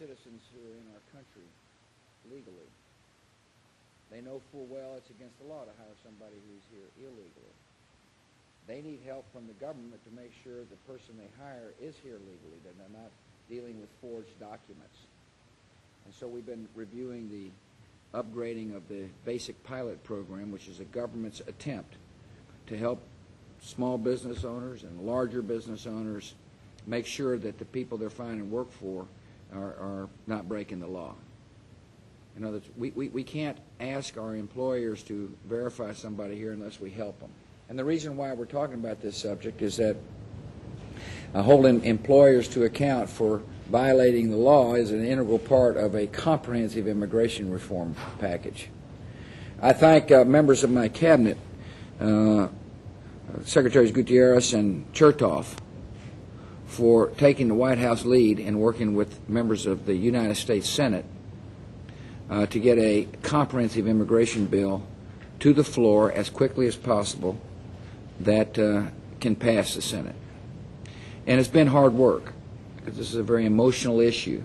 citizens who are in our country legally. They know full well it's against the law to hire somebody who's here illegally. They need help from the government to make sure the person they hire is here legally, that they're not dealing with forged documents. And so we've been reviewing the upgrading of the basic pilot program, which is a government's attempt to help small business owners and larger business owners make sure that the people they're finding work for are not breaking the law. In other words, we can't ask our employers to verify somebody here unless we help them. And the reason why we're talking about this subject is that holding employers to account for violating the law is an integral part of a comprehensive immigration reform package. I thank members of my cabinet, Secretaries Gutierrez and Chertoff, for taking the White House lead and working with members of the United States Senate to get a comprehensive immigration bill to the floor as quickly as possible that can pass the Senate. And it's been hard work, because this is a very emotional issue.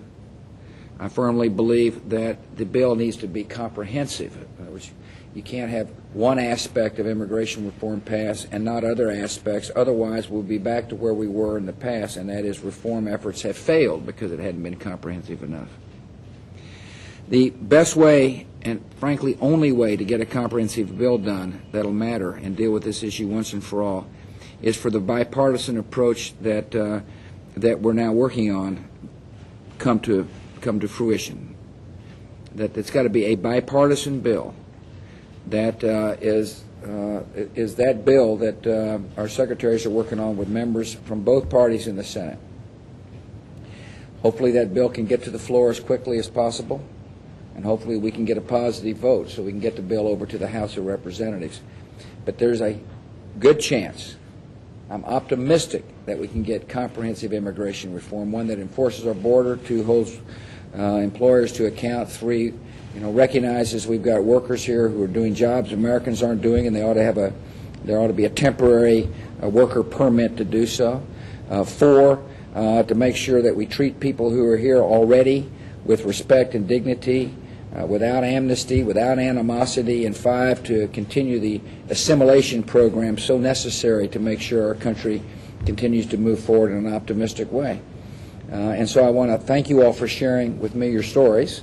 I firmly believe that the bill needs to be comprehensive. In other words, you can't have one aspect of immigration reform pass and not other aspects. Otherwise, we'll be back to where we were in the past, and that is reform efforts have failed because it hadn't been comprehensive enough. The best way, and frankly only way, to get a comprehensive bill done that'll matter and deal with this issue once and for all is for the bipartisan approach that that we're now working on come to fruition. That it's got to be a bipartisan bill that is that bill that our secretaries are working on with members from both parties in the Senate. Hopefully that bill can get to the floor as quickly as possible, and hopefully we can get a positive vote so we can get the bill over to the House of Representatives. But there's a good chance, I'm optimistic, that we can get comprehensive immigration reform, one that enforces our border, two, holds employers to account, three, recognizes we've got workers here who are doing jobs Americans aren't doing, and there ought to be a temporary worker permit to do so. Four, to make sure that we treat people who are here already with respect and dignity, without amnesty, without animosity. And five, to continue the assimilation program so necessary to make sure our country continues to move forward in an optimistic way. And so I want to thank you all for sharing with me your stories.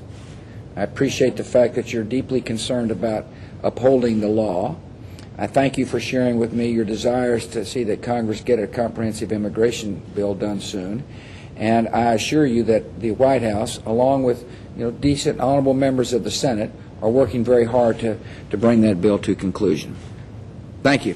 I appreciate the fact that you're deeply concerned about upholding the law. I thank you for sharing with me your desires to see that Congress get a comprehensive immigration bill done soon. And I assure you that the White House, along with decent, honorable members of the Senate, are working very hard to bring that bill to conclusion. Thank you.